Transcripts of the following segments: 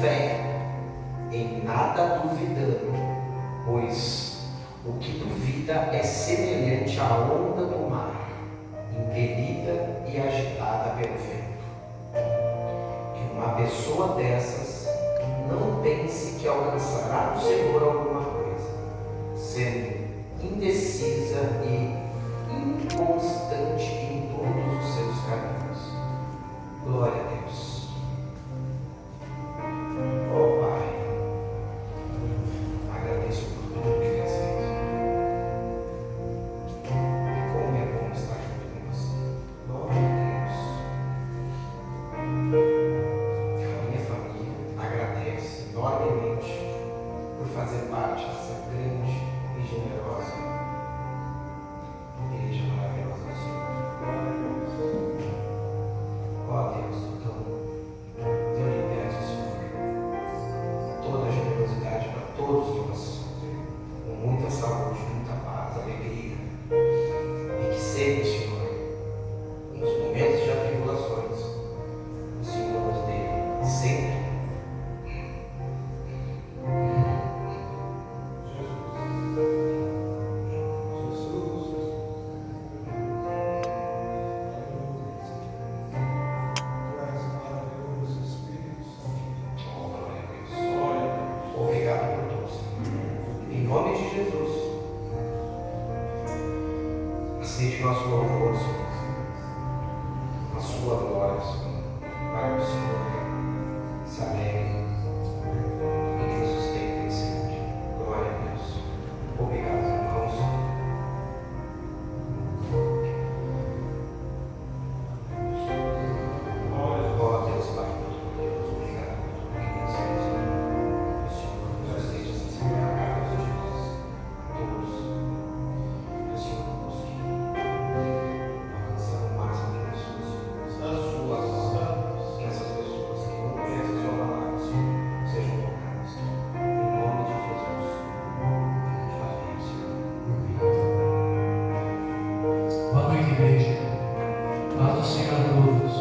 fé, em nada duvidando, pois o que duvida é semelhante à onda do mar, impelida e agitada pelo vento. Que uma pessoa dessas não pense que alcançará do Senhor alguma coisa, sendo indecisa e inconstante em todos os seus caminhos. Glória a Deus. Oh Pai, agradeço por tudo que tens feito. Como é bom estar junto com você. Glória a Deus. A minha família agradece enormemente por fazer parte dessa grande e generosa igreja maravilhosa do Senhor. Ó Deus, então, eu lhe peço, Senhor, toda a generosidade para todos nós, com muita saúde, muita paz, alegria, e que sempre, Senhor, nos momentos de atribulações, o Senhor nos dê sempre aceite nosso louvor, Senhor, a sua glória, Senhor, para que o Senhor se alegre e que nos sustente sempre. Glória a Deus. Obrigado, irmãos. Ó Deus, Pai, Deus, obrigado por tudo que tens feito, Senhor. O Senhor nos esteja assim sempre na casa de nós, a todos. Que o Senhor nos alcançar o máximo de pessoas, a sua glória, que essas pessoas que não conhecem a sua palavra, Senhor, sejam tocadas. Em nome de Jesus. Amém, Senhor. Boa noite, igreja. Paz do Senhor a todos.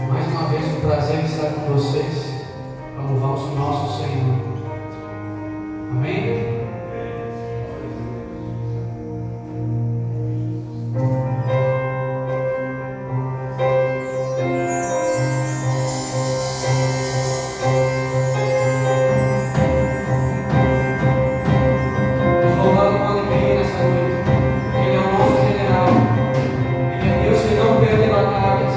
Mais uma vez, um prazer estar com vocês para louvarmos o nosso Senhor. Amém? Vamos louvar com alegria nessa noite. Ele é o nosso general. Ele é Deus que não perde batalhas.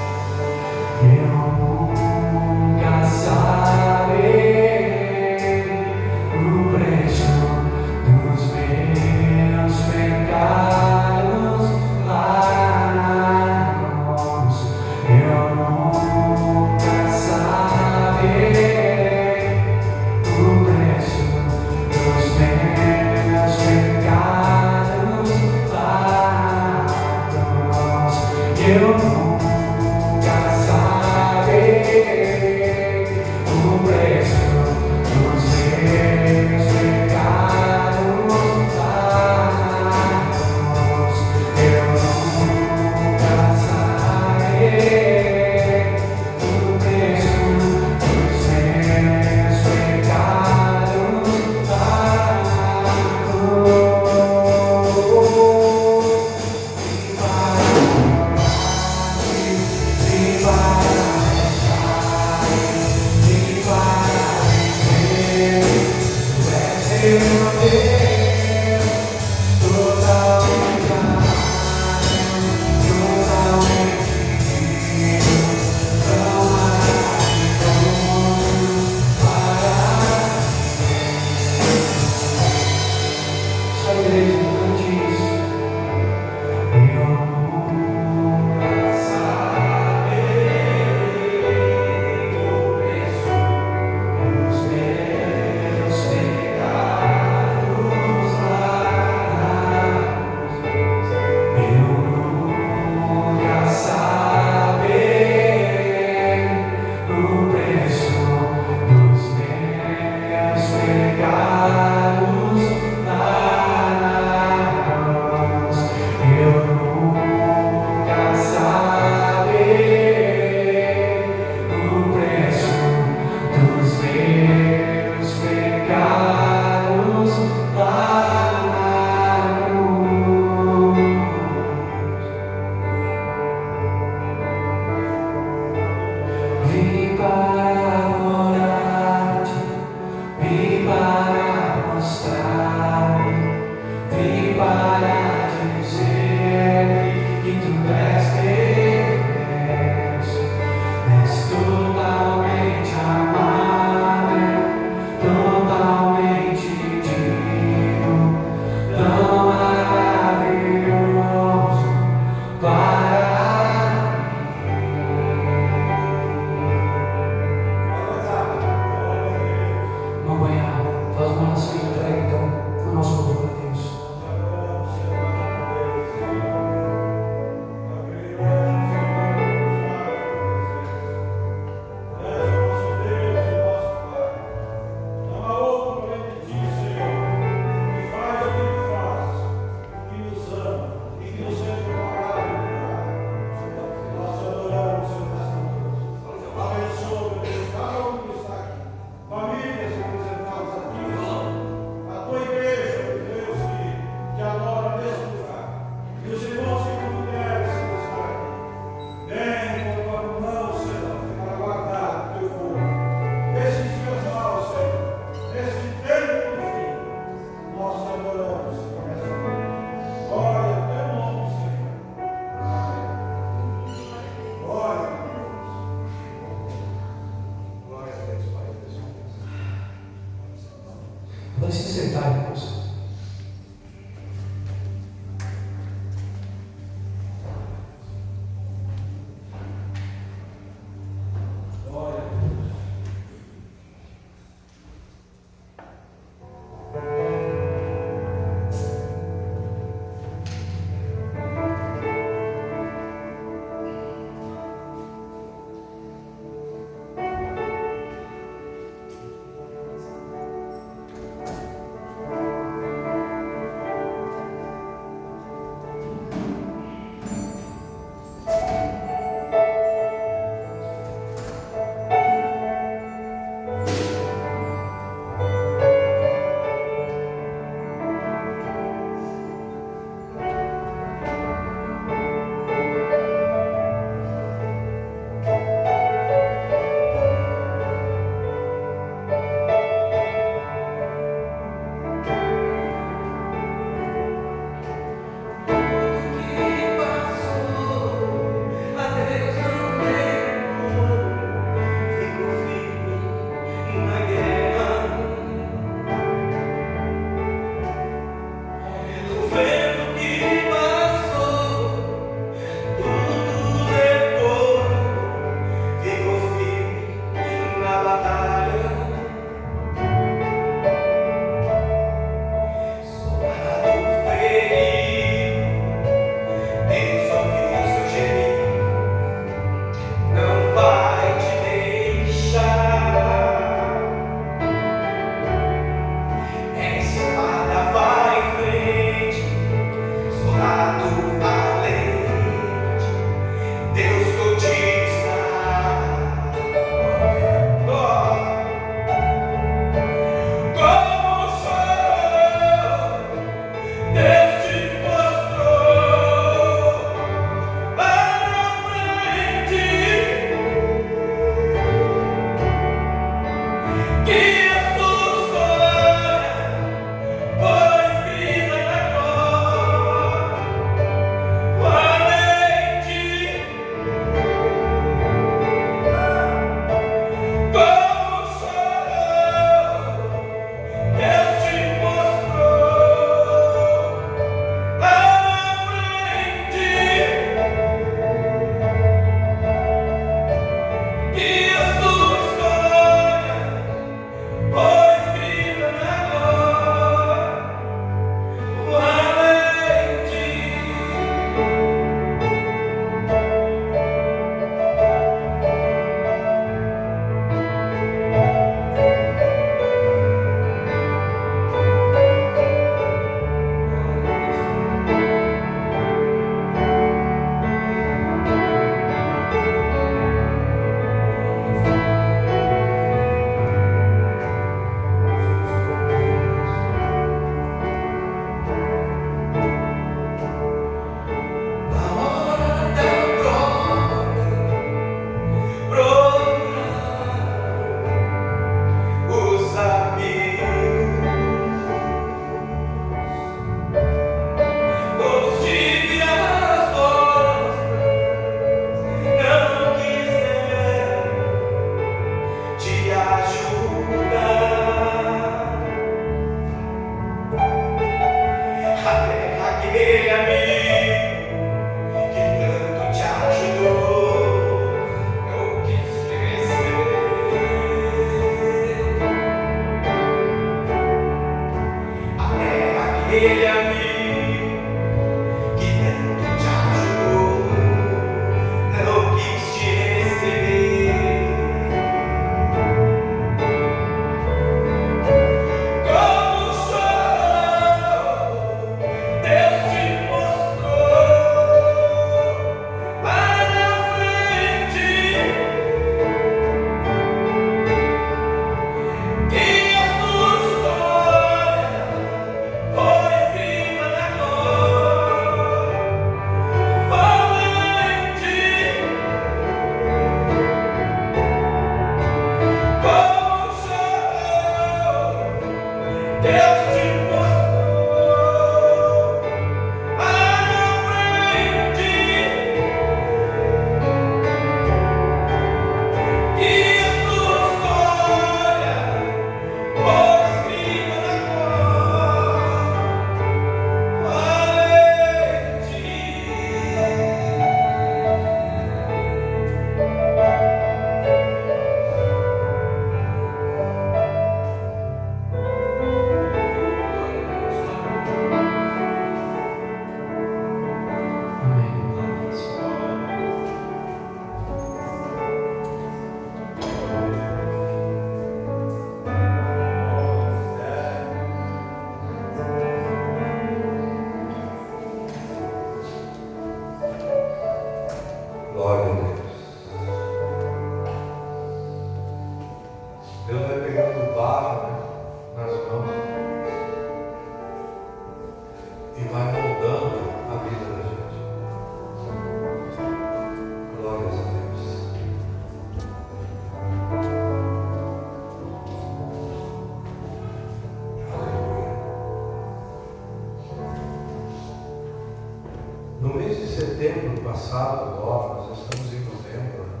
passado agora, nós estamos em novembro, né?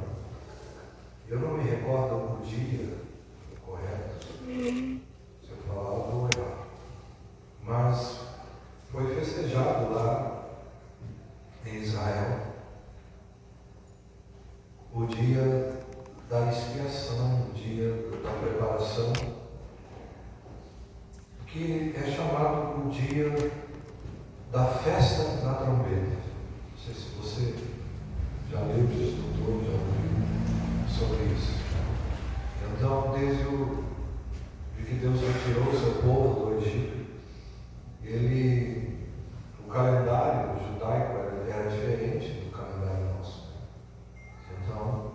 Eu não me recordo o dia correto, se eu falar eu vou errar, mas foi festejado lá em Israel o dia da expiação, o dia da preparação, que é chamado o dia da festa da trombeta. Não sei se você já leu, já estudou, já ouviu sobre isso. Então, desde que Deus retirou o seu povo do Egito, o calendário judaico era diferente do calendário nosso. Então,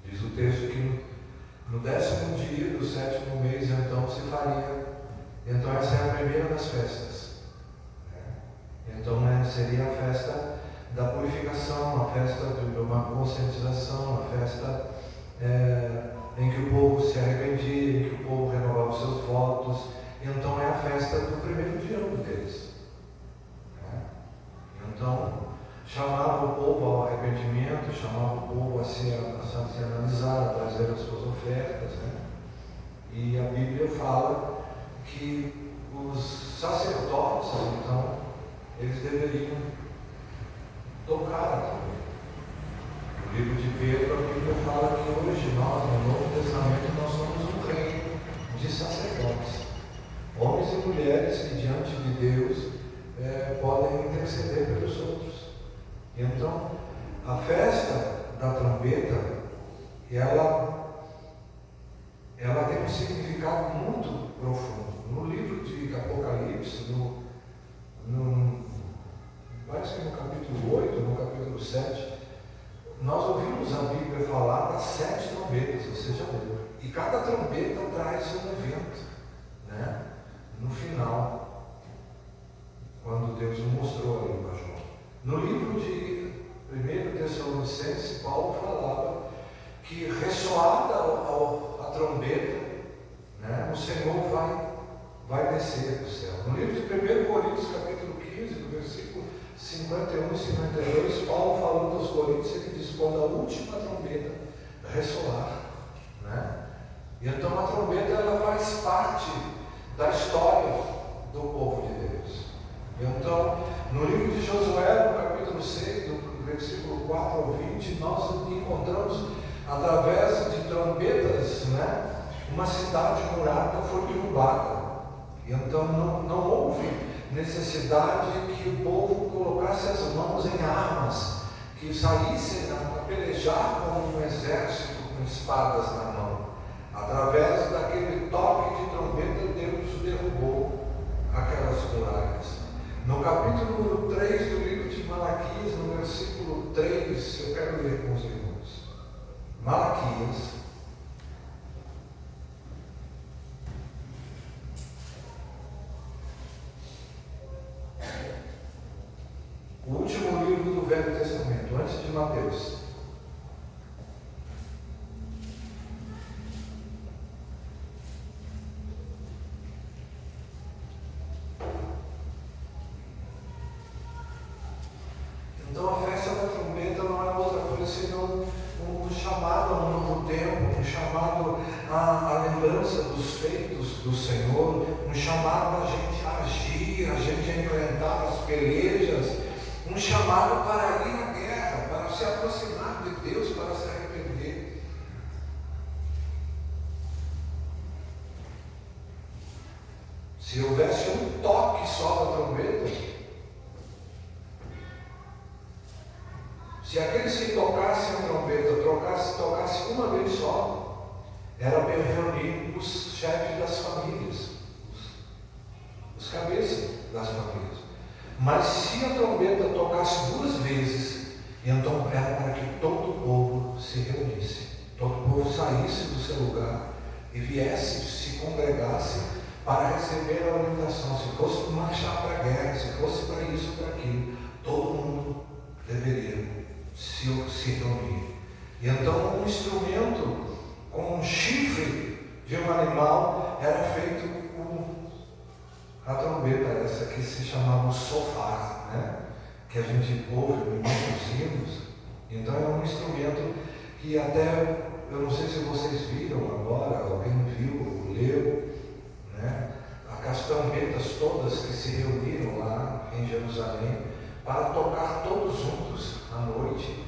diz o texto que no 10º dia do 7º mês, então, se faria. Então, essa é a primeira das festas. Então, seria a festa da purificação, a festa de uma conscientização, a festa em que o povo se arrependia, em que o povo renovava os seus votos. Então, é a festa do primeiro dia deles. Então, chamava o povo ao arrependimento, chamava o povo a se analisar, a trazer as suas ofertas. E a Bíblia fala que os sacerdotes, então, eles deveriam tocar a trombeta. No livro de Pedro, a Bíblia fala que hoje nós, no Novo Testamento, nós somos um reino de sacerdotes. Homens e mulheres que diante de Deus podem interceder pelos outros. Então, a festa da trombeta, ela tem um significado muito profundo. No livro de Apocalipse, parece que no capítulo 8, no capítulo 7, nós ouvimos a Bíblia falar das 7 trombetas, você já leu. E cada trombeta traz um evento, no final, quando Deus mostrou ali para João. No livro de 1 Tessalonicenses, Paulo falava que ressoada a trombeta, o Senhor vai descer do céu. No livro de 1 Coríntios, capítulo 15, no versículo 51 e 52, Paulo falando aos Coríntios, ele diz: quando a última trombeta ressoar, E então a trombeta ela faz parte da história do povo de Deus. Então, no livro de Josué, no capítulo 6, do versículo 4 ao 20, nós encontramos, através de trombetas, uma cidade murada foi derrubada. Então não houve necessidade que o povo colocasse as mãos em armas, que saísse a pelejar como um exército com espadas na mão. Através daquele toque de trombeta, Deus derrubou aquelas muralhas. No capítulo 3 do livro de Malaquias, no versículo 3, eu quero ler com os irmãos. Malaquias, o último livro do Velho Testamento, antes de Mateus. Então a festa da trombeta não é outra coisa senão um chamado a um novo tempo, um chamado à lembrança dos feitos do Senhor, um chamado a gente a agir, a gente a enfrentar as pelejas, um chamado para ir à guerra, para se aproximar de Deus, para se arrepender. Se houvesse um toque só da trombeta, se aqueles que tocassem a trombeta tocassem uma vez só, era bem reunir os chefes das famílias, os cabeças das famílias. Mas se a trombeta tocasse 2 vezes, então era para que todo o povo se reunisse, todo o povo saísse do seu lugar e viesse, se congregasse para receber a orientação. Se fosse marchar para a guerra, se fosse para isso, para aquilo, todo mundo deveria se reunir. E então um instrumento com um chifre de um animal era feito com a trombeta, essa que se chamava sofá, que a gente ouve no início dos hinos. Então é um instrumento que até, eu não sei se vocês viram agora, alguém viu, leu, né? As trombetas todas que se reuniram lá em Jerusalém para tocar todos juntos à noite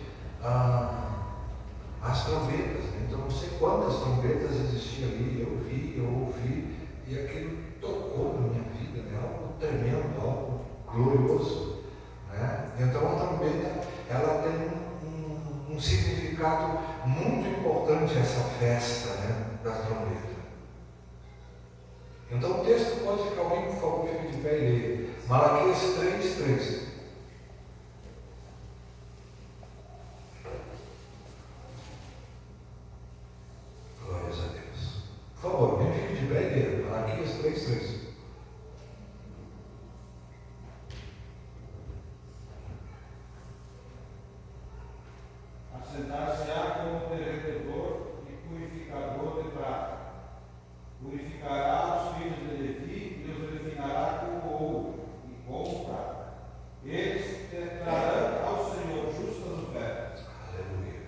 as trombetas. Então não sei quantas trombetas existiam ali, eu vi, eu ouvi, e aquilo tocou na minha vida, né? Algo tremendo, algo glorioso, né? Então a trombeta, ela tem um significado muito importante, essa festa, né, da trombeta. Então o texto pode ficar, alguém por favor fique de pé e leia Malaquias 3:3. Glórias a Deus. Por favor, alguém fique de pé e leia Malaquias 3:3. Assentar-se-á como derretedor e purificador de prata. Purificará os filhos de Levi e os refinará com ouro e com prata. Eles trarão ao Senhor justas ofertas. Aleluia.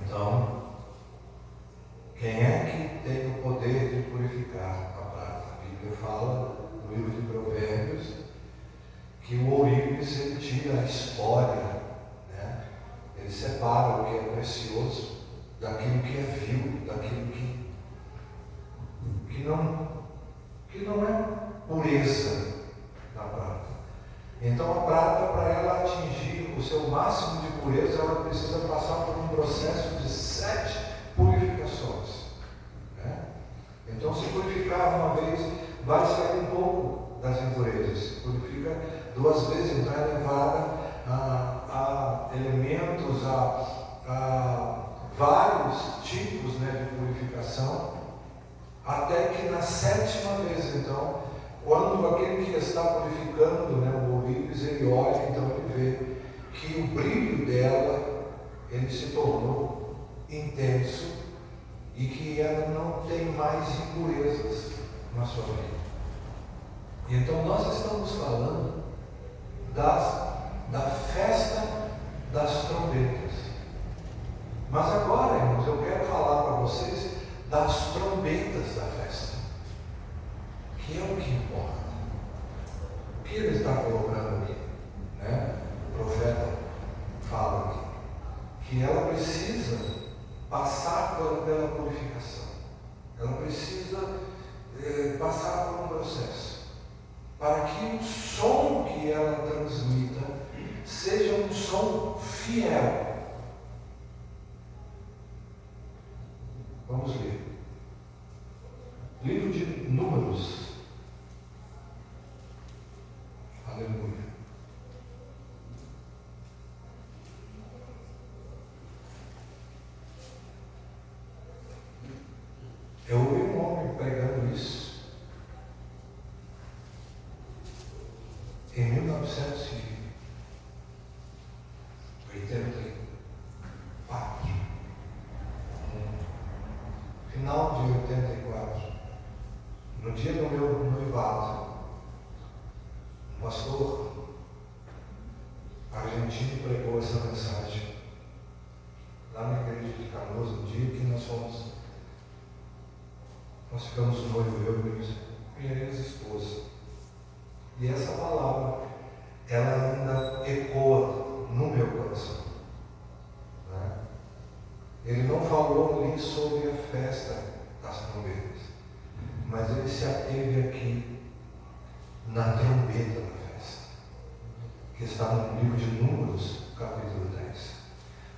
Então, quem é que tem o poder de purificar a prata? A Bíblia fala no livro de Provérbios que o ourives ele tira a escória, né? Ele separa o que é precioso daquilo que é vil, daquilo que não é pureza da prata. Então a prata, para ela atingir o seu máximo de pureza, ela precisa passar por um processo de 7 purificações, né? Então, se purificar uma vez, vai sair um pouco das impurezas. Se purifica 2 vezes, então é levada a elementos, a vários tipos, né, de purificação, até que na 7ª vez, então, quando aquele que está purificando, né, o ourives, ele olha, então ele vê que o brilho dela, ele se tornou intenso e que ela não tem mais impurezas na sua vida. Então nós estamos falando da festa das trombetas. Mas agora, irmãos, eu quero falar para vocês das trombetas da festa, que é o que importa. O que ele está colocando aqui, né? O profeta fala aqui que ela precisa passar pela purificação, ela precisa passar por um processo, para que o som que ela transmita seja um som fiel. Vamos ler. Livro de Números. Aleluia. Eu ouvi um homem pregando isso em 1984. Final de 84. No dia do meu noivado, um pastor argentino pregou essa mensagem lá na igreja de Canoas, no dia que nós ficamos noivos, eu e minha ex-esposa. E essa palavra, ela ainda ecoa no meu coração, né? Ele não falou ali sobre a festa das trombetas, mas ele se ateve aqui na trombeta da festa, que está no livro de Números, capítulo 10.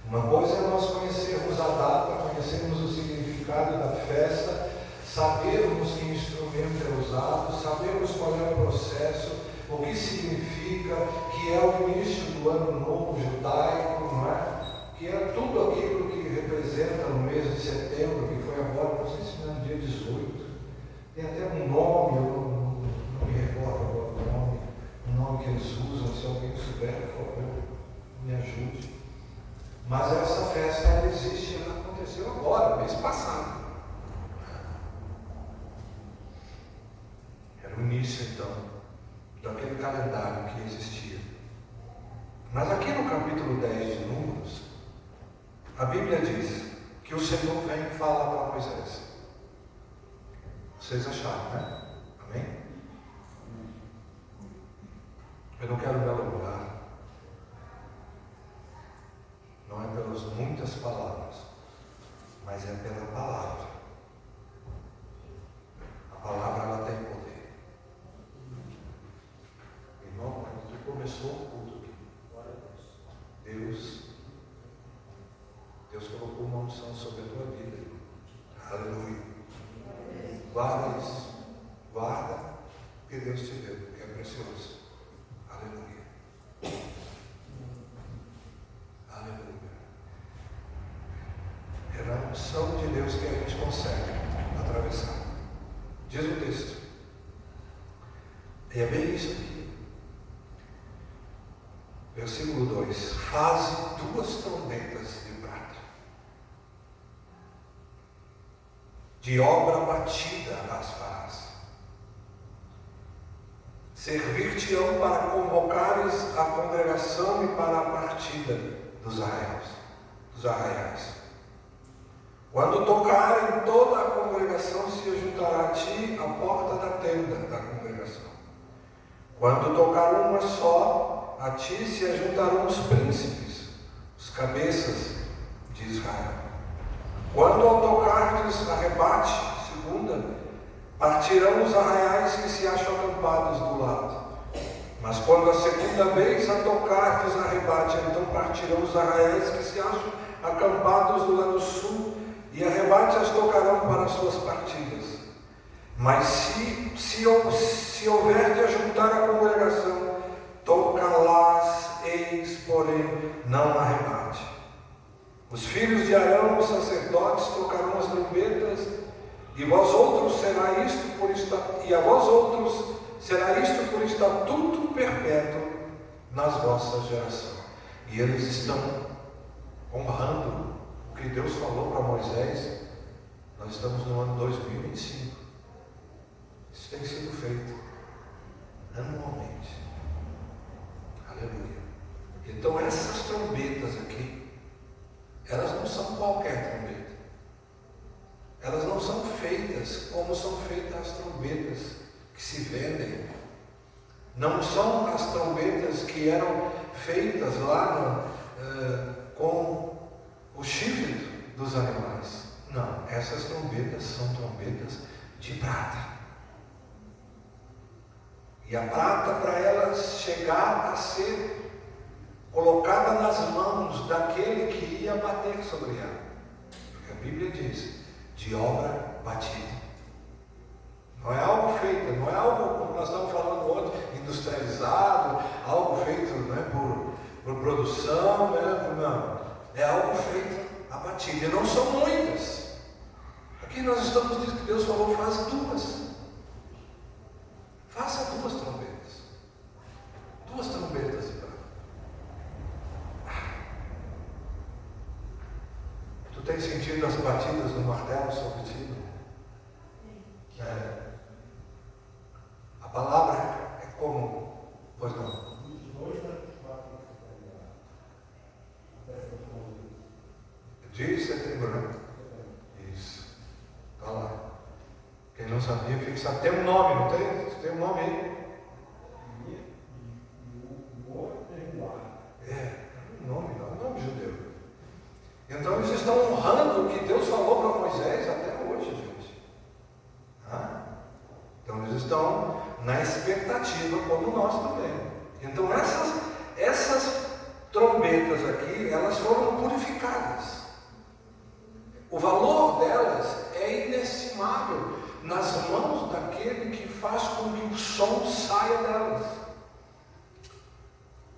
Uma coisa é nós conhecermos a data, conhecermos o significado da festa, sabermos que instrumento é usado, sabermos qual é o processo, o que significa, que é o início do ano novo judaico, não é? Que é tudo aquilo que representa no mês de setembro, que foi agora, não sei se é no dia 18, tem até um nome, eu não me recordo agora o nome, um nome que eles usam, se alguém souber, por favor, me ajude. Mas essa festa, ela existe, ela aconteceu agora, mês passado. Era o início, então, daquele calendário que existia. Mas aqui no capítulo 10 de Números, a Bíblia diz que o Senhor vem e fala para Moisés. Vocês acharam, né? Amém? Eu não quero me alongar. Não é pelas muitas palavras, mas é pela palavra. A palavra, ela tem poder. Irmão, quando tu começou o culto aqui, Deus colocou uma unção sobre a tua vida. Aleluia. Guarda isso. Guarda, porque Deus te deu, que é precioso. Aleluia. Aleluia. É na unção de Deus que a gente consegue atravessar. Diz o texto. E é bem isso aqui. Versículo 2: faze 2 trombetas de prata, de obra batida as farás. Servir-te-ão para convocares a congregação e para a partida dos arraiais. Quando tocarem, toda a congregação se ajuntará a ti à porta da tenda da congregação. Quando tocar uma só, a ti se ajuntarão os príncipes, os cabeças de Israel. Quando ao tocardes arrebate, segunda, partirão os arraiais que se acham acampados do lado. Mas quando a segunda vez a tocardes arrebate, então partirão os arraiais que se acham acampados do lado sul, e arrebate as tocarão para as suas partidas. Mas se houver de ajuntar a congregação, tocá-las, eis, porém, não arrebate. Os filhos de Arão, os sacerdotes, tocarão as trombetas, e a vós outros será isto por estatuto perpétuo nas vossas gerações. E eles estão honrando o que Deus falou para Moisés. Nós estamos no ano 2025. Isso tem sido feito anualmente. Aleluia. Então essas trombetas aqui, elas não são qualquer trombeta. Elas não são feitas como são feitas as trombetas que se vendem. Não são as trombetas que eram feitas lá com o chifre dos animais. Não, essas trombetas são trombetas de prata. E a prata, para ela chegar a ser colocada nas mãos daquele que ia bater sobre ela. Porque a Bíblia diz, de obra batida. Não é algo feito, não é algo, como nós estávamos falando ontem, industrializado, algo feito, né, por produção, né, não. É algo feito a batida. E não são muitas. Aqui nós estamos dizendo que Deus falou, faz 2. Faça 2 trombetas. 2 trombetas de prata. Tu tens sentido as batidas do martelo sobre ti? É. A palavra é como? Pois não. De setembro, né? Isso. Está lá. Quem não sabia, fica sabendo. Tem um nome, não tem? Tem um nome aí? É um nome judeu. Então eles estão honrando o que Deus falou para Moisés até hoje, gente. Então eles estão na expectativa, como nós também. Então essas trombetas aqui, elas foram purificadas. O valor delas é inestimável nas mãos daquele que faz com que o som saia delas.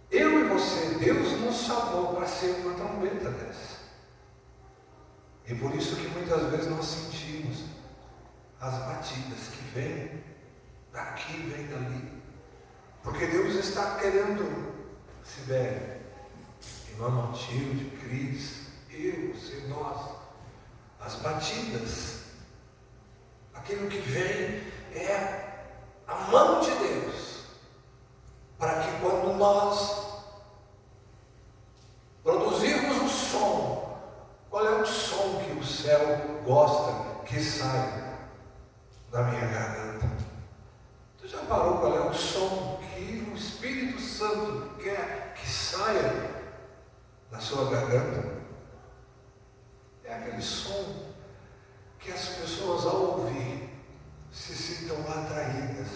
Eu e você, Deus nos chamou para ser uma trombeta dessa. E por isso que muitas vezes nós sentimos as batidas que vêm daqui, vêm dali. Porque Deus está querendo, Sibeli, irmã Matilde, Cris, eu, você, nós, as batidas, aquilo que vem é a mão de Deus céu gosta que saia da minha garganta. Tu já parou qual é o som que o Espírito Santo quer que saia da sua garganta? É aquele som que as pessoas, ao ouvir, se sintam atraídas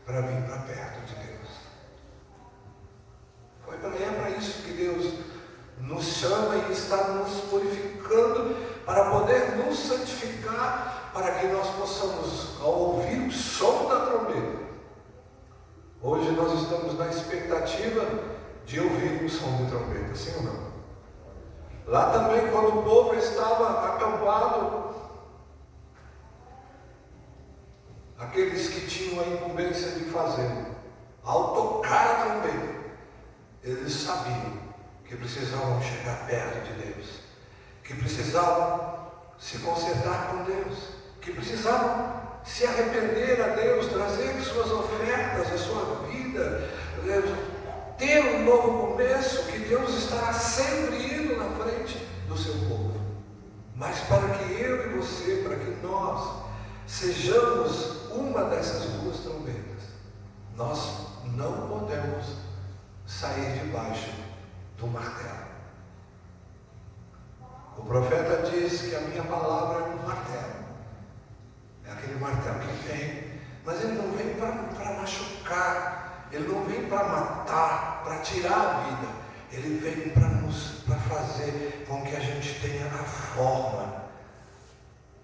para vir para perto de Deus. É para isso que Deus nos chama e está nos purificando, para poder nos santificar, para que nós possamos, ao ouvir o som da trombeta. Hoje nós estamos na expectativa de ouvir o som de trombeta, sim ou não? Lá também, quando o povo estava acampado, aqueles que tinham a incumbência de fazer, ao tocar a trombeta, eles sabiam que precisavam chegar perto de Deus, que precisavam se consertar com Deus, que precisavam se arrepender a Deus, trazer suas ofertas, a sua vida, ter um novo começo, que Deus estará sempre indo na frente do seu povo. Mas para que eu e você, para que nós sejamos uma dessas duas trombetas, nós não podemos sair debaixo do martelo. O profeta diz que a minha palavra é um martelo. É aquele martelo que vem, mas ele não vem para machucar, ele não vem para matar, para tirar a vida. Ele vem para fazer com que a gente tenha a forma,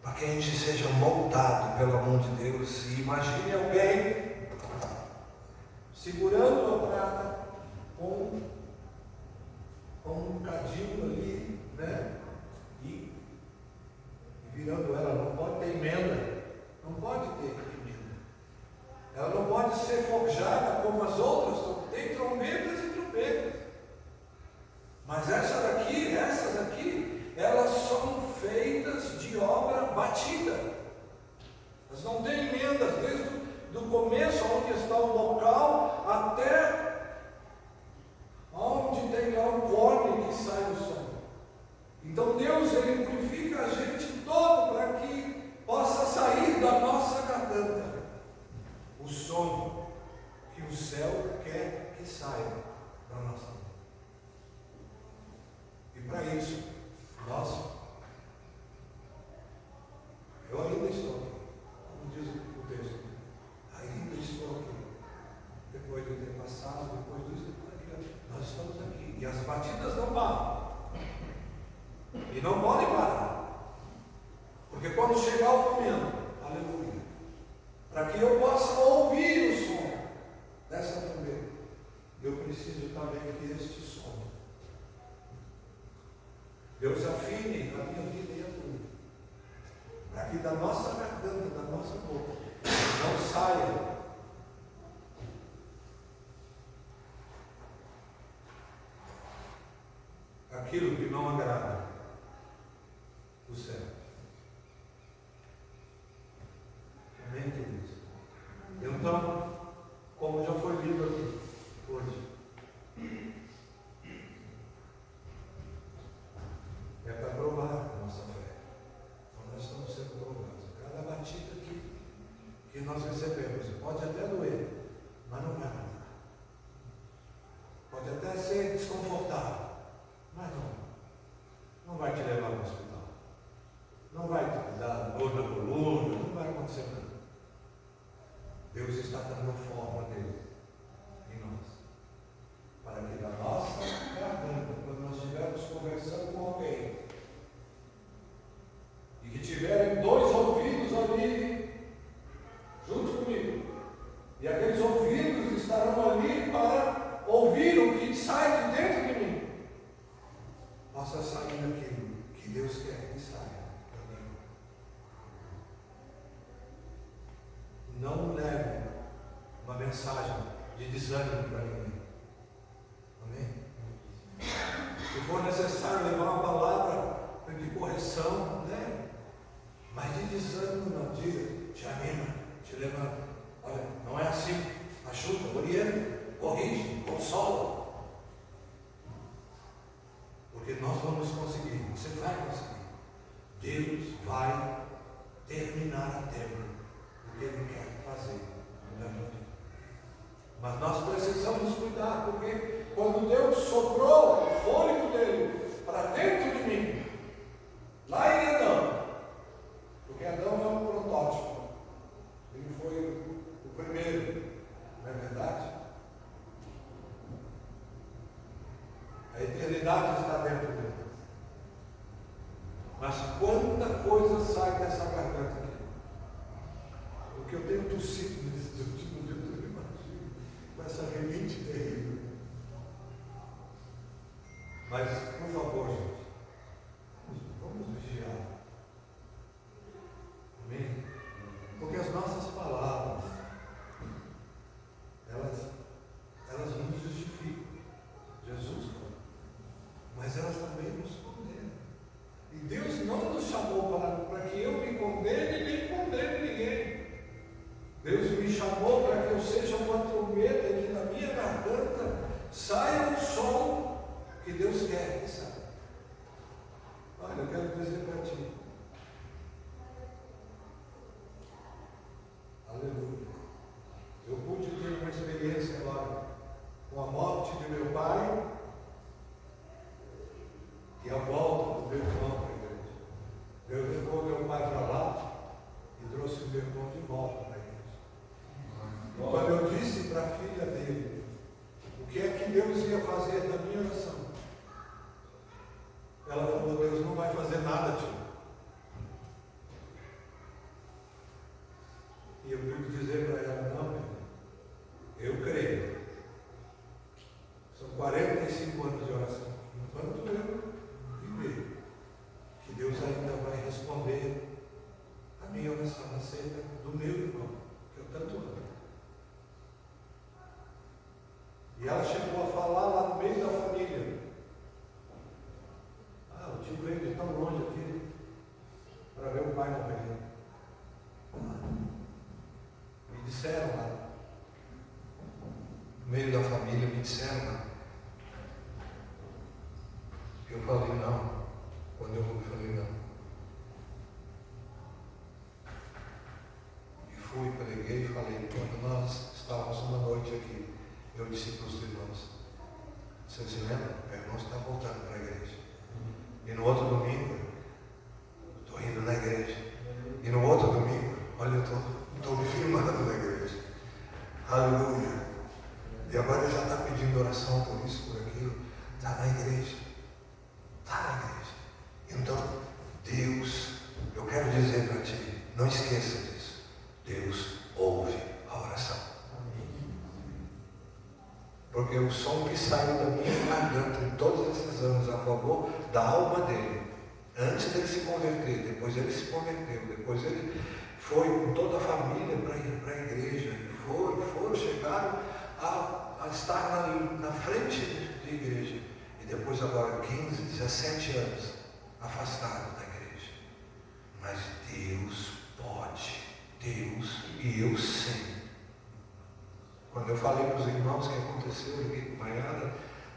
para que a gente seja moldado pelo amor de Deus. E imagine alguém segurando a prata com um cadinho ali, né? E virando ela. Não pode ter emenda, não pode ter emenda. Ela não pode ser forjada como as outras. Tem trombetas e trombetas, mas essas aqui, elas são feitas de obra batida. Elas não têm emendas, desde do começo, onde está o bocal, até onde tem lá o corne que sai do som. Então Deus, Ele purifica a gente todo para que possa sair da nossa garganta o som que o céu quer que saia da nossa boca. E para isso, eu ainda estou aqui, como diz o texto, ainda estou aqui, depois de ter passado, depois disso, nós estamos aqui, e as batidas não param, e não podem parar, porque quando chegar o momento, aleluia, para que eu possa ouvir o som dessa trombeta, eu preciso também que este som Deus afine a minha vida e a tua, para que da nossa garganta, da nossa boca, não saia aquilo que não agrada o céu. Amém, queridos? Então, como já foi lido aqui hoje, é para provar a nossa fé. Então nós estamos sendo provados. Cada batida que nós recebemos pode até doer, mas não vai matar. Pode até ser desconfortável, mas não vai te levar para o hospital. Não vai te dar dor na coluna, não vai acontecer nada. Deus está dando a forma dele em nós, para que da nossa garganta, quando nós estivermos conversando com alguém e que tiverem dois ouvidos ali junto comigo, e aqueles ouvidos estarão ali para ouvir o que sai de dentro de mim, possa sair daquilo que Deus quer que saia para mim. Não leve uma mensagem de desânimo para ninguém. Amém? Se for necessário levar uma palavra de correção, né? Mas de desânimo não, diga, te anima, te levanta. Olha, não é assim. Ajuda, orienta, corrige, consola. Porque nós vamos conseguir, você vai conseguir. Deus Mas quanta coisa sai dessa garganta aqui. O que eu tenho tossido nesses últimos dias, eu não imagino, com essa rinite terrível. Mas, por favor, gente, vamos vigiar. Amém? Porque as nossas palavras, elas nos justificam. Jesus falou. Mas elas também nos condenam. E Deus não nos chamou para que eu me condene nem condene ninguém. Deus me chamou para que eu seja uma trombeta e que na minha garganta saia o som que Deus quer que saia. Olha, eu quero dizer para ti. Aleluia. Eu pude ter uma experiência agora com a morte de meu pai e a volta do meu irmão para a igreja. Deus levou meu pai para lá e trouxe o meu irmão de volta para a igreja. E quando eu disse para a filha dele o que é que Deus ia fazer na minha oração, ela falou: Deus não vai fazer nada, tio. E eu pude dizer para ela: não, meu irmão, eu creio. São 45 anos de oração. Enquanto eu viver, que Deus ainda vai responder a minha oração aceita do meu irmão, que eu tanto amo. E ela chegou a falar lá no meio da família: ah, o tio veio de tão longe aqui para ver o pai morrer. Me disseram lá, no meio da família, me disseram lá. Eu falei não. Quando eu falei não. E fui, preguei e falei. Quando nós estávamos uma noite aqui, eu disse para os irmãos: vocês se lembram? Meu irmão está voltando para a igreja. E no outro domingo, estou indo na igreja. E no outro domingo, olha, eu estou me firmando na igreja. Aleluia. E agora ele já está pedindo oração por isso, por aquilo. Está na igreja. Está na igreja. Então, Deus, eu quero dizer para ti, não esqueça disso. Deus ouve a oração. Porque o som que saiu da minha garganta em todos esses anos a favor da alma dele, antes dele se converter, depois ele se converteu, depois ele foi com toda a família para a igreja, e foram, chegaram a estar na frente de igreja, e depois agora 15, 17 anos afastados da igreja. Mas Deus pode, Deus, e eu sei. Quando eu falei para os irmãos o que aconteceu, eu liguei com Maiara,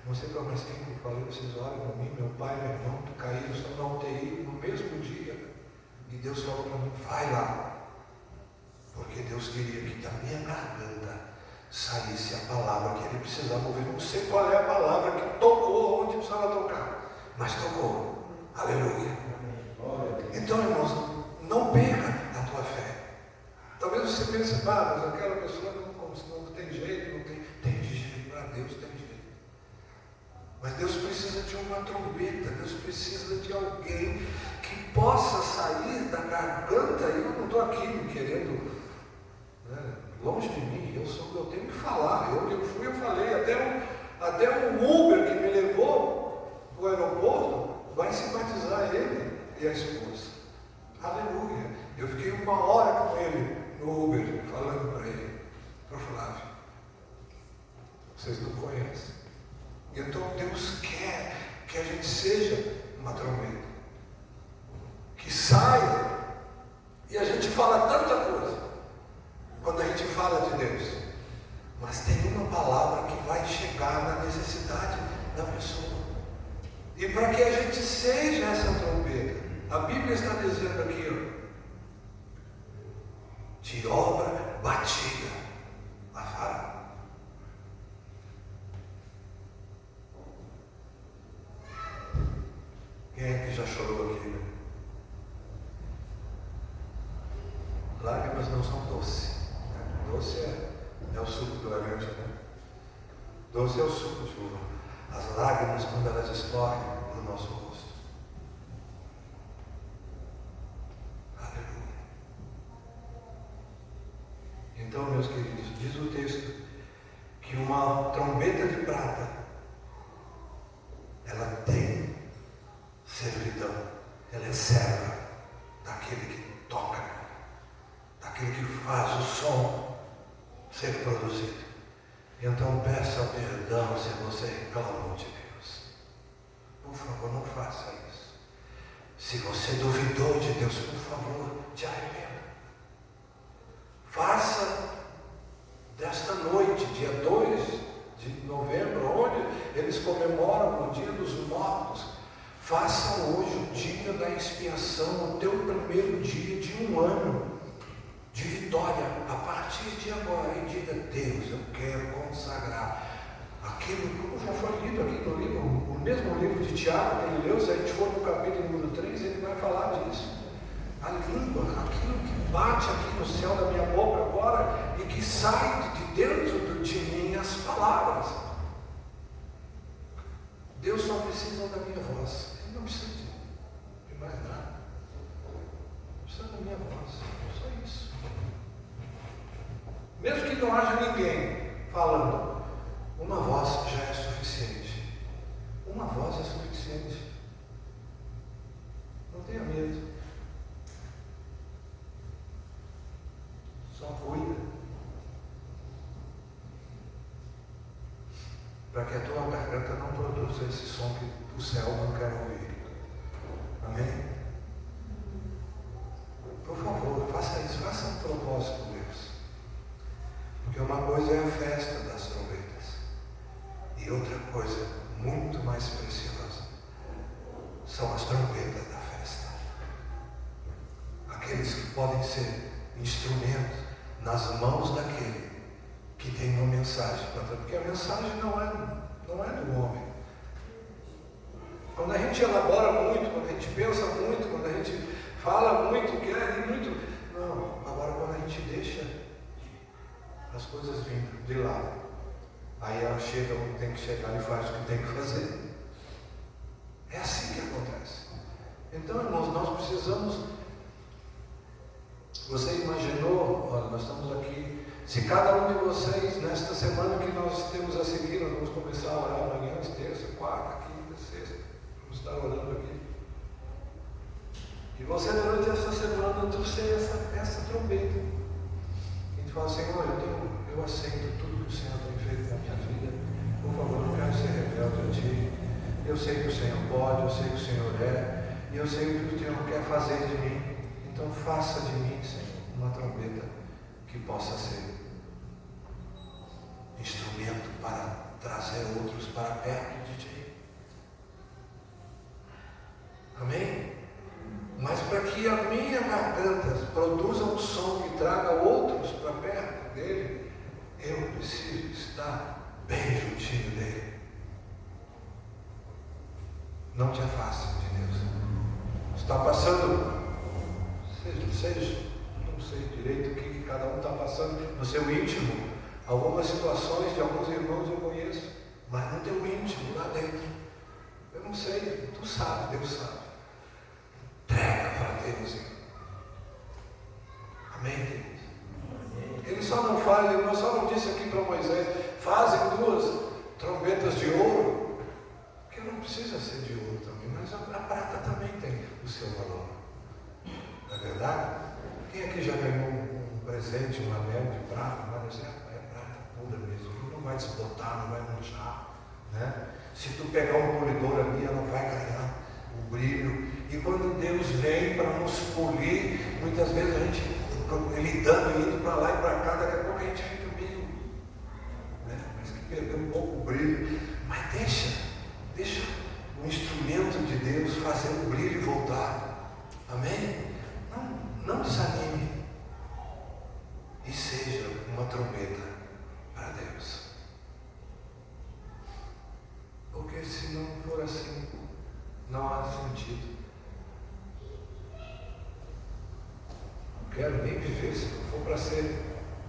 não sei para mais tempo, eu falei: vocês olhem para mim, meu pai e meu irmão caíram, estão na UTI no mesmo dia. E Deus falou para mim: vai lá. Porque Deus queria que da minha garganta saísse a palavra que ele precisava ouvir. Não sei qual é a palavra que tocou onde precisava tocar, mas tocou. Aleluia. Então, irmãos, não perca a tua fé. Talvez você pense: mas aquela pessoa não tem jeito, não tem. Tem jeito, para Deus tem jeito. Mas Deus precisa de uma trombeta, Deus precisa de alguém que possa sair da garganta. E eu não estou aqui querendo, né, longe de mim, eu tenho que falar. Eu falei, até um Uber que me levou para o aeroporto vai simpatizar ele e a esposa. Aleluia. Eu fiquei 1 hora com ele no Uber, falando para ele: para Flávio, vocês não conhecem. Então Deus quer que a gente seja uma trombeta, que saia. E a gente fala tanta coisa quando a gente fala de Deus, mas tem uma palavra que vai chegar na necessidade da pessoa. E para que a gente seja essa trombeta, a Bíblia está dizendo aqui, de obra batida a fará. Quem é que já chorou aqui? Né? Lágrimas não são doces. Doce é o suco do laranja, né? Doce é o suco de uva. As lágrimas, quando elas escorrem no nosso rosto, Então, meus queridos, diz o texto que uma trombeta de prata, ela tem servidão, ela é serva daquele que toca, daquele que faz o som ser produzido. Então peça perdão se você reclamou de Deus. Por favor, não faça isso. Se você duvidou de Deus, por favor, te arrependa. Faça desta noite, dia 2 de novembro, onde eles comemoram o Dia dos Mortos, faça hoje o dia da expiação, o teu primeiro dia de um ano de vitória, a partir de agora, e diga: Deus, eu quero consagrar aquilo, como já foi lido aqui no livro, o mesmo livro de Tiago que ele leu. Se a gente for no capítulo número 3, ele vai falar disso. A língua, aquilo que bate aqui no céu da minha boca agora e que sai de dentro de mim, as palavras. Deus só precisa da minha voz, Ele não precisa de mais nada. Não precisa da minha voz, só isso. Mesmo que não haja ninguém falando, uma voz já é suficiente. Uma voz é suficiente. Não tenha medo. Só cuida. Para que a tua garganta não produza esse som que o céu não quer ouvir. Amém? Por favor, faça isso. Faça um propósito, Deus. Porque uma coisa é a festa das trombetas. E outra coisa muito mais preciosa são as trombetas da festa. Aqueles que podem ser instrumentos nas mãos daquele que tem uma mensagem. Porque a mensagem não é do homem. Quando a gente elabora muito, quando a gente pensa muito, quando a gente fala muito, quer ir muito. Não, agora quando a gente deixa as coisas vindo de lá, aí ela chega onde tem que chegar e faz o que tem que fazer. É assim que acontece. Então, irmãos, nós precisamos. Você imaginou, olha, nós estamos aqui, se cada um de vocês, nesta semana que nós temos a seguir, nós vamos começar a orar amanhã, terça, quarta, quinta, sexta, vamos estar orando aqui. E você, durante essa semana, trouxe essa trombeta. A gente fala: Senhor, eu aceito tudo que o Senhor tem feito na minha vida. Por favor, não quero ser rebelde a Ti. Eu sei que o Senhor pode, eu sei que o Senhor é, e eu sei o que o Senhor quer fazer de mim. Então faça de mim, Senhor, uma trombeta que possa ser instrumento para trazer outros para perto de Ti. Amém? Mas para que a minha garganta produza um som que traga outros para perto dele, eu preciso estar bem juntinho dele. Não te afaste de Deus. Está passando, seja, não sei direito o que cada um está passando no seu íntimo. Algumas situações de alguns irmãos eu conheço, mas no teu íntimo, lá dentro, eu não sei, tu sabe, Deus sabe. Entrega para Deus. Amém, queridos? Ele só não faz, ele só não disse aqui para Moisés: fazem 2 trombetas de ouro, que não precisa ser de ouro também, mas a prata também tem o seu valor. Não é verdade? Quem aqui já ganhou um presente, um anel de prata? Mas é prata pura mesmo, não vai desbotar, não vai manchar, né? Se tu pegar um polidor ali, ela vai ganhar o brilho. E quando Deus vem para nos polir, muitas vezes a gente, Ele dando e indo para lá e para cá, daqui a pouco a gente fica meio, né? Parece que perdeu um pouco o brilho. Mas deixa o instrumento de Deus fazer o brilho e voltar. Amém? Não desanime. E seja uma trombeta para Deus. Porque se não for assim, não há sentido. Não quero nem viver se não for para ser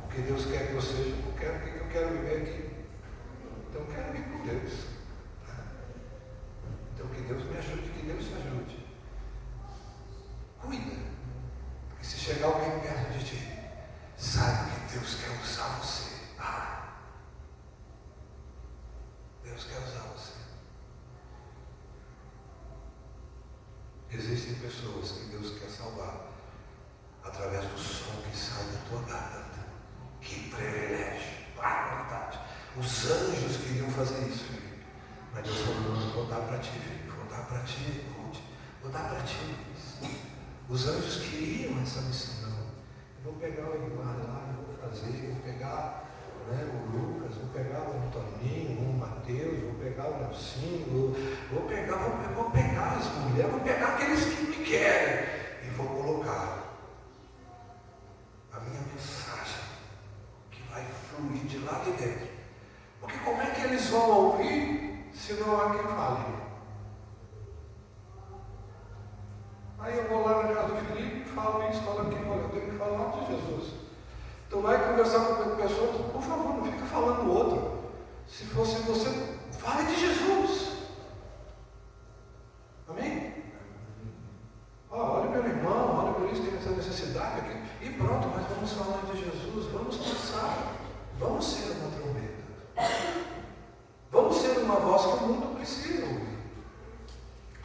o que Deus quer que eu seja. Não quero, porque eu quero viver aqui. Então eu quero ir com Deus. Então que Deus me ajude, que Deus te ajude. Cuida. Porque se chegar alguém perto de ti, sabe que Deus quer pessoas que Deus quer salvar através do som que sai da tua garganta. Que privilégio! Vontade. Os anjos queriam fazer isso, filho. Mas Deus falou: não, vou dar para ti, filho. Vou dar para ti, vou dar para ti. Os anjos queriam essa missão. Não. Eu vou pegar o Eduardo lá, eu vou fazer, vou pegar, né, o Lucas, vou pegar o Antoninho, o Mateus, vou pegar o Nelsinho, vou pegar as mulheres, vou pegar aqueles que me querem e vou colocar a minha mensagem que vai fluir de lá de dentro. Porque como é que eles vão ouvir se não há quem fale? Aí eu vou lá na casa do Felipe, falo isso, falo aquilo, olha, eu tenho que falar de Jesus. Tu vai conversar com outra pessoa, tu, por favor, não fica falando do outro. Se fosse você, fale de Jesus. Amém? Olha pelo irmão, olha por isso, tem essa necessidade aqui. E pronto, mas vamos falar de Jesus, vamos pensar, vamos ser uma trombeta. Vamos ser uma voz que o mundo precisa ouvir.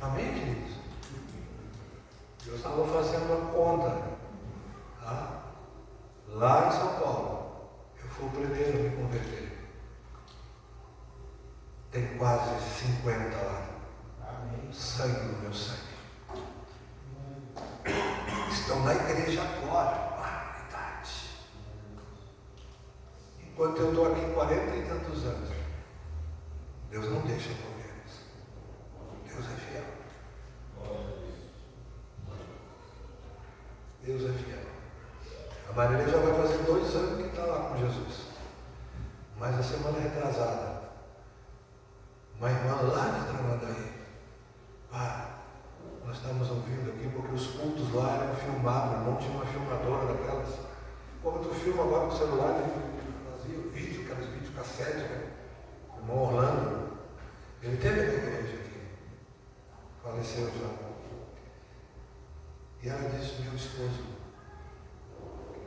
Amém, queridos? Eu estava fazendo uma conta, tá? Lá em São Paulo. Eu fui o primeiro a me converter. Tem quase 50 lá. Amém. Sangue no meu sangue. Estão na igreja agora, idade. Enquanto eu estou aqui 40 e tantos anos, Deus não deixa problemas. Deus é fiel. Deus é fiel. A Marília já vai fazer 2 anos que está lá com Jesus. Mas a semana retrasada, uma irmã lá de Tramandaí, nós estamos ouvindo aqui porque os cultos lá eram filmados, não tinha uma filmadora daquelas. Como tu filma agora com o celular, fazia o vídeo, aqueles vídeos cassete, né? O irmão Orlando, ele teve na igreja aqui, faleceu já. E ela disse: meu esposo,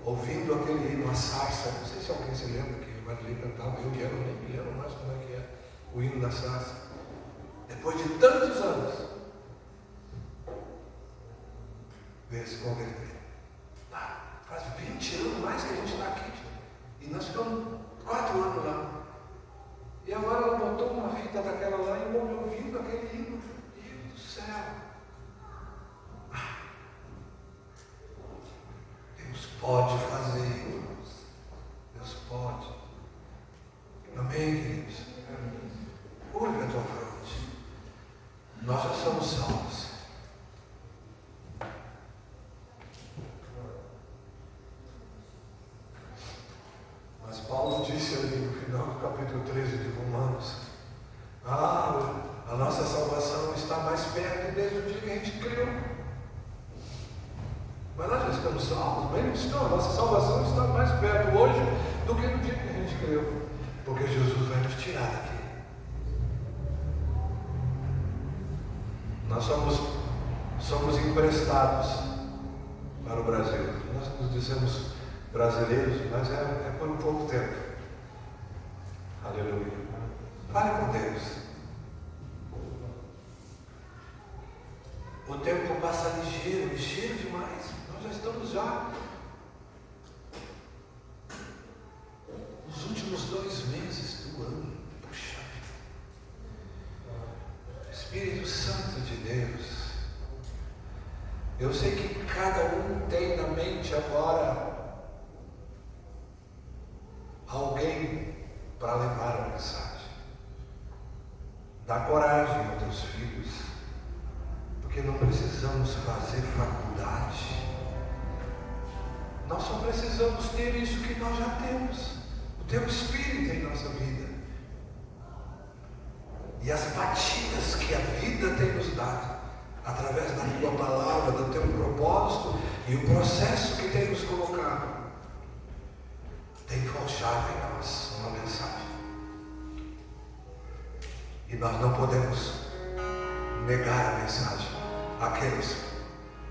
ouvindo aquele hino, a sarça, não sei se alguém se lembra que o Marilene cantava, eu nem me lembro mais como é que é o hino da sarça. Depois de tantos anos, veio se converter. Faz 20 anos mais que a gente está aqui. E nós ficamos 4 anos lá. E agora ela botou uma fita daquela lá e eu ouvindo aquele hino. Meu Deus do céu. Deus pode fazer, irmãos. Deus pode. Amém, queridos? Curva a tua fronte. Nós já somos salvos. Mas Paulo disse ali no final do capítulo 13 de Romanos: a nossa salvação está mais perto desde o dia que a gente criou. Mas nós já estamos salvos, mas eles estão, a nossa salvação está mais perto hoje do que no dia que a gente criou. Porque Jesus vai nos tirar daqui. Nós somos emprestados para o Brasil. Nós nos dizemos brasileiros, mas é por um pouco tempo. Aleluia. Fale com Deus. O tempo passa ligeiro demais. Nós já estamos nos últimos 2 meses do ano. Puxa vida. Espírito Santo de Deus. Eu sei que cada um tem na mente agora alguém para levar a mensagem. Dá coragem aos teus filhos, porque não precisamos fazer faculdade. Nós só precisamos ter isso que nós já temos, o teu Espírito em nossa vida e as batidas que a vida tem nos dado através da tua palavra, do teu propósito e o processo que tem nos colocado. Tem forjado em nós uma mensagem. E nós não podemos negar a mensagem àqueles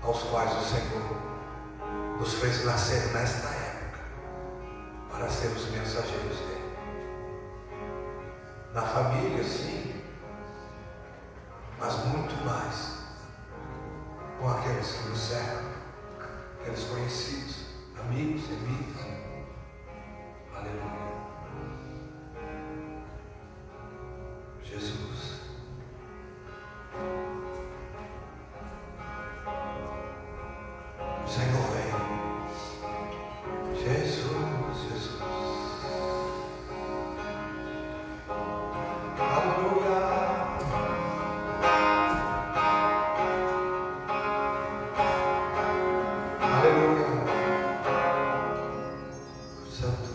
aos quais o Senhor nos fez nascer nesta época para sermos mensageiros dele. Na família, sim, mas muito mais com aqueles que nos cercam, aqueles conhecidos, amigos, amigas. Aleluia. Jesus. O Senhor vem. Jesus, Jesus. Aleluia. Aleluia. Santo.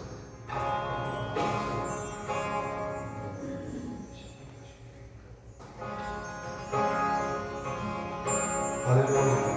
Aleluia.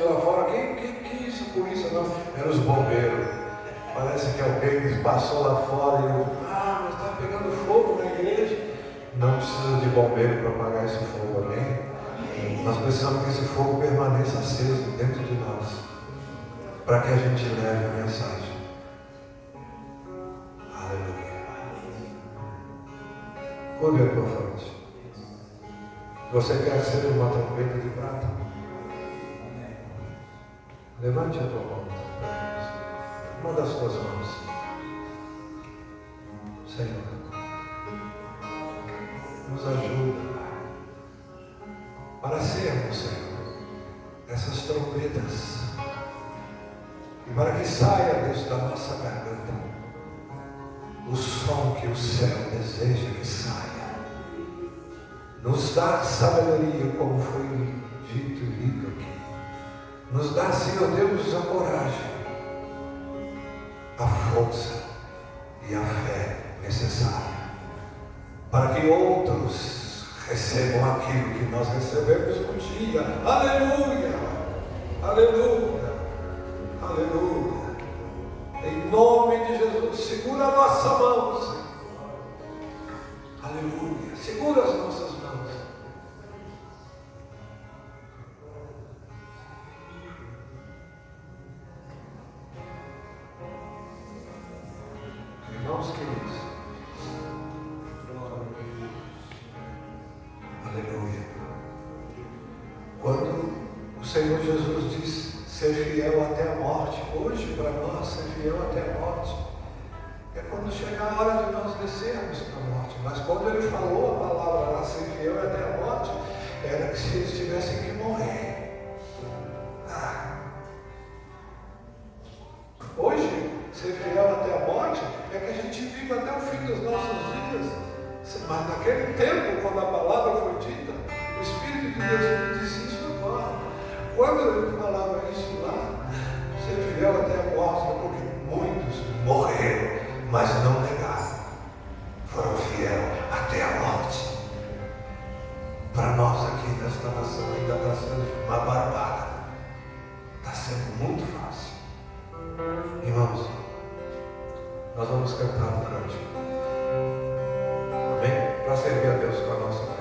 lá fora, que isso, polícia não? Eram os bombeiros. Parece que alguém passou lá fora e eu, mas está pegando fogo na igreja. Não precisa de bombeiro para apagar esse fogo, amém? Nós precisamos que esse fogo permaneça aceso dentro de nós, para que a gente leve a mensagem. Aleluia. Curve a tua fronte. Você quer ser uma trombeta de prata? Levante a tua mão. Uma das tuas mãos. Senhor, nos ajuda para sermos, Senhor, essas trombetas, e para que saia, Deus, da nossa garganta o som que o céu deseja que saia. Nos dá sabedoria, como foi dito e lido aqui. Nos dá, Senhor Deus, a coragem, a força e a fé necessária para que outros recebam aquilo que nós recebemos um dia. Aleluia! Aleluia! Aleluia! Em nome de Jesus, segura a nossa mão, Senhor. Aleluia! Segura as nossas mãos. Irmãos queridos, aleluia. Quando o Senhor Jesus diz ser fiel até a morte, hoje para nós ser fiel até a morte é quando chegar a hora de nós descermos para a morte. Mas quando ele falou a palavra lá, ser fiel até a morte, era que se eles tivessem que morrer. Hoje, ser fiel até a morte é que a gente vive até o fim dos nossos dias. Mas naquele tempo, quando a palavra foi dita, o Espírito de Deus me disse isso agora. Quando ele falava isso lá, ser fiel até a morte, é porque muitos morreram, mas não negaram. Foram fiel até a morte. Para nós aqui nesta nação ainda está sendo uma barbada. Está sendo muito fácil. Irmãos, nós vamos cantar um cântico. Amém? Para servir a Deus com a nossa oferta.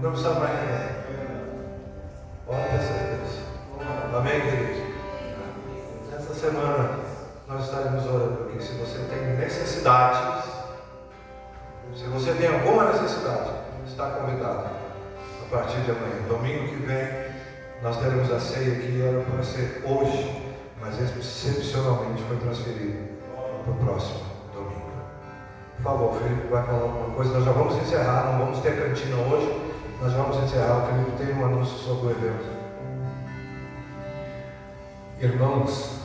Não precisa mais ninguém. Pode ter certeza. Amém, queridos? Nessa semana nós estaremos orando aqui. Se você tem necessidades, se você tem alguma necessidade, está convidado. A partir de amanhã, domingo que vem, nós teremos a ceia que era para ser hoje, mas excepcionalmente foi transferido para o próximo domingo. Por favor, o Felipe vai falar alguma coisa. Nós já vamos encerrar, não vamos ter cantina hoje. Nós vamos encerrar. O Felipe tem um anúncio sobre o evento. Irmãos,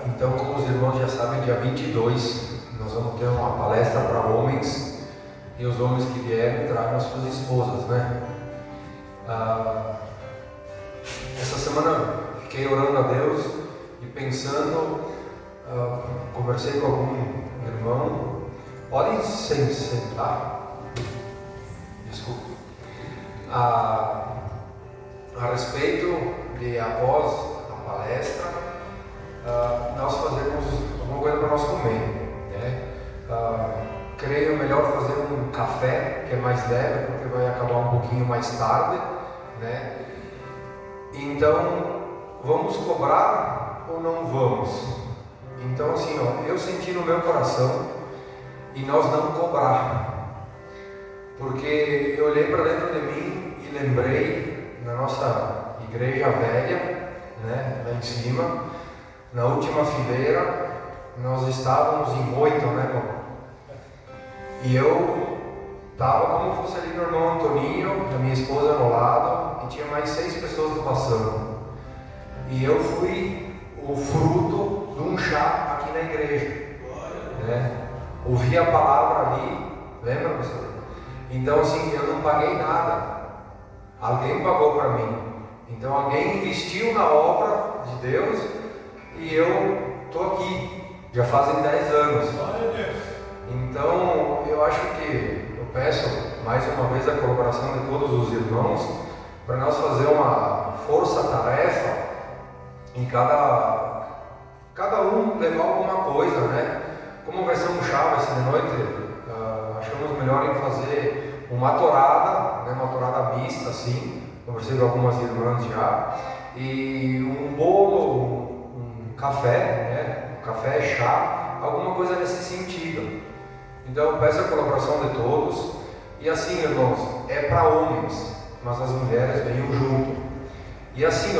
então, como os irmãos já sabem, dia 22 nós vamos ter uma palestra para homens, e os homens que vierem tragam as suas esposas, né? Essa semana fiquei orando a Deus e pensando, conversei com algum irmão. Podem sentar, desculpe, a respeito de após a palestra, nós fazemos alguma coisa para nós comer, né? Creio melhor fazer um café que é mais leve, porque vai acabar um pouquinho mais tarde, né? Então, vamos cobrar ou não vamos? Então, assim, eu senti no meu coração e nós não cobrar, porque eu olhei para dentro de mim e lembrei na nossa igreja velha, né, lá em cima, na última fileira, nós estávamos em 8, né, irmão? E eu estava como fosse ali no irmão Antoninho, a minha esposa no lado, e tinha mais 6 pessoas passando. E eu fui o fruto de um chá aqui na igreja, né? Ouvi a palavra ali, lembra, pastor? Então, assim, eu não paguei nada, alguém pagou para mim. Então, alguém investiu na obra de Deus e eu estou aqui, já fazem 10 anos. Então, eu acho que eu peço mais uma vez a colaboração de todos os irmãos para nós fazer uma força-tarefa em cada um levar alguma coisa, né? Como vai ser um chá, vai ser de noite, achamos melhor em fazer uma torrada, né? Uma torrada mista assim, conversei com algumas irmãs já, e um bolo, um café, né? Um café, chá, alguma coisa nesse sentido. Então eu peço a colaboração de todos, e assim, irmãos, é para homens, mas as mulheres venham junto. E assim,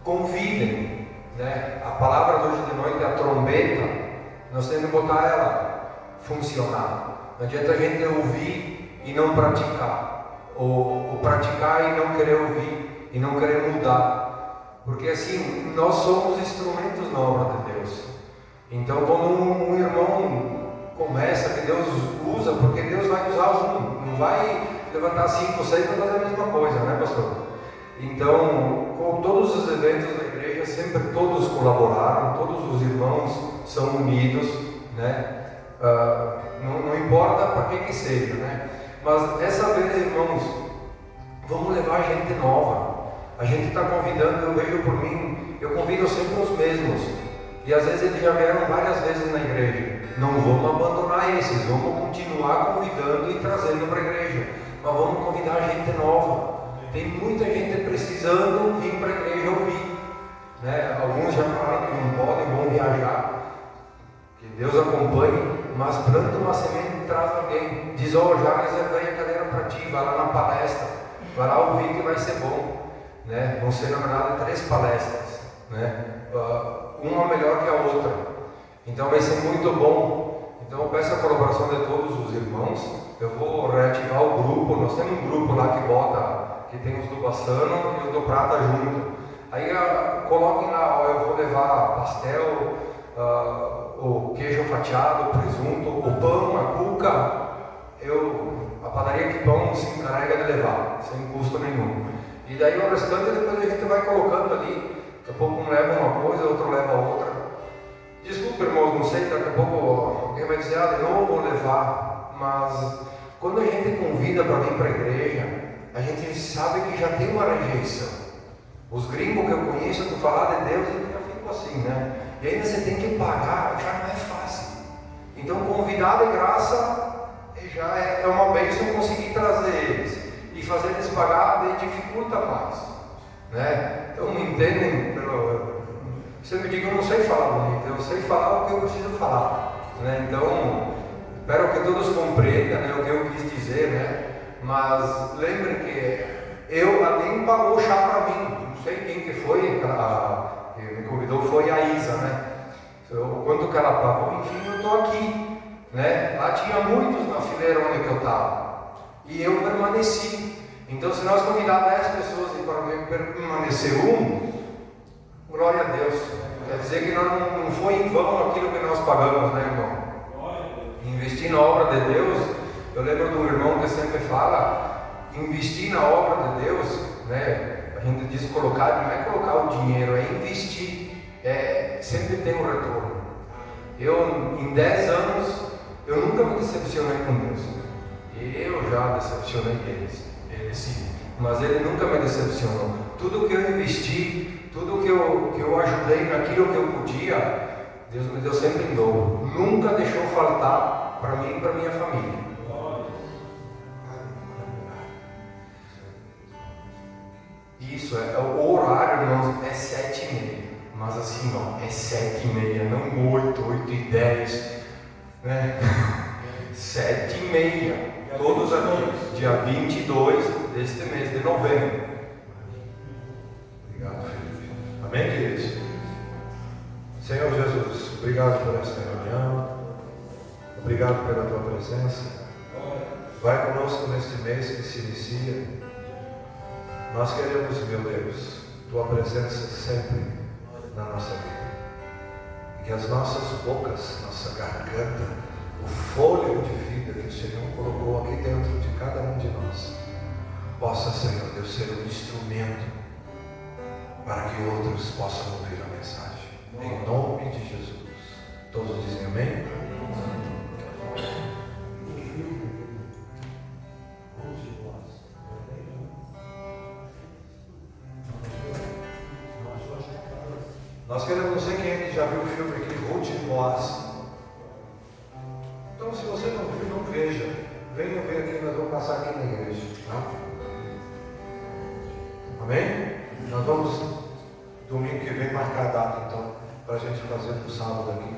convidem, né? A palavra de hoje de noite é a trombeta. Nós temos que botar ela funcionar. Não adianta a gente ouvir e não praticar, ou praticar e não querer ouvir e não querer mudar, porque assim nós somos instrumentos na obra de Deus. Então, quando um irmão começa, que Deus usa, porque Deus vai usar não vai levantar 5 ou 6 para fazer a mesma coisa, né, pastor? Então, com todos os eventos da igreja, sempre todos colaboraram, todos os irmãos são unidos, né? Não importa para que seja, né? Mas dessa vez, irmãos, vamos levar gente nova. A gente está convidando, eu vejo por mim, eu convido sempre os mesmos, e às vezes eles já vieram várias vezes na igreja. Não vamos abandonar esses, vamos continuar convidando e trazendo para a igreja, mas vamos convidar gente nova. Tem muita gente precisando vir para a igreja ouvir, né? Alguns já falaram que não podem, vão viajar, que Deus acompanhe, mas planta uma semente e traz alguém. Diz, já reservei a cadeira para ti, vai lá na palestra, vai lá ouvir que vai ser bom, né? Vão ser na verdade 3 palestras, né? Uma melhor que a outra, então vai ser muito bom. Então eu peço a colaboração de todos os irmãos. Eu vou reativar o grupo, nós temos um grupo lá que tem os do Bassano e os do Prata junto. Aí coloquem lá, eu vou levar pastel, o queijo fatiado, o presunto, o pão, a cuca. A padaria que pão se encarrega de levar, sem custo nenhum. E daí o restante depois a gente vai colocando ali. Daqui a pouco um leva uma coisa, outro leva outra. Desculpa, irmãos, não sei, daqui a pouco alguém vai dizer, de novo vou levar. Mas quando a gente convida para vir para a igreja, a gente sabe que já tem uma rejeição. Os gringos que eu conheço, tu falar de Deus, eu já fico assim, né? E ainda você tem que pagar, já não é fácil. Então convidar de graça já é uma bênção conseguir trazer eles. E fazer eles pagar daí dificulta mais, né? Então me entendem, você me diga, eu não sei falar bonito, eu sei falar o que eu preciso falar, né? Então, espero que todos compreendam, né, o que eu quis dizer, né? Mas lembrem que alguém pagou o chá para mim, não sei quem que foi, que me convidou foi a Isa, né? Quanto que ela pagou, enfim, eu estou aqui, né? Lá tinha muitos na fileira onde que eu estava, e eu permaneci. Então, se nós convidar 10 pessoas e para permanecer glória a Deus. Quer dizer que não foi em vão aquilo que nós pagamos, né, irmão? Investir na obra de Deus, eu lembro de um irmão que sempre fala, investir na obra de Deus, né? A gente diz colocar, não é colocar o dinheiro, é investir, sempre tem um retorno. Eu, em 10 anos, eu nunca me decepcionei com Deus. Eu já decepcionei ele sim, mas ele nunca me decepcionou. Tudo que eu investi, tudo que eu ajudei naquilo que eu podia, Deus me deu sempre em dobro. Nunca deixou faltar para mim e para minha família. Isso, o horário, irmãos, é 7h30. Mas assim, ó, é 7h30, não 8h10, né? 7h30. Todos aqui, dia 22 deste mês de novembro. Obrigado, Felipe. Amém, queridos? Senhor Jesus, obrigado por esta reunião. Obrigado pela tua presença. Vai conosco neste mês que se inicia. Nós queremos, meu Deus, tua presença sempre na nossa vida. E que as nossas bocas, nossa garganta, o fôlego de vida que o Senhor colocou aqui dentro de cada um de nós, possa, Senhor Deus, ser um instrumento para que outros possam ouvir a mensagem. Em nome de Jesus. Todos dizem amém? Nós queremos, não sei quem é que já viu o filme aqui, Ruth e Boaz. Então, se você não viu, não veja. Venha ver aqui, nós vamos passar aqui na igreja. Tá? Amém? Nós vamos, domingo que vem, marcar a data, então, para a gente fazer no sábado aqui,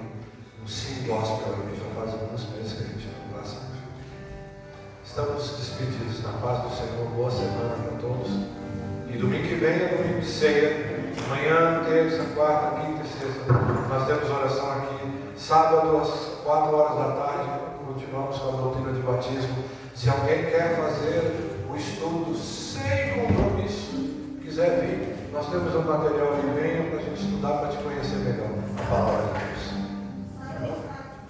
um sim gospel. A gente já faz alguns meses que a gente não passa. Estamos despedidos na paz do Senhor. Boa semana para todos. E domingo que vem é domingo de ceia. Amanhã, terça, quarta, quinta e sexta, nós temos oração aqui. Sábado, às 4 horas da tarde, continuamos com a doutrina de batismo. Se alguém quer fazer o estudo sem compromisso, quiser vir, nós temos um material que venha para a gente estudar, para te conhecer melhor a palavra de Deus.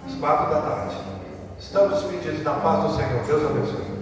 Às 4 da tarde. Estamos despedidos na paz do Senhor. Deus abençoe.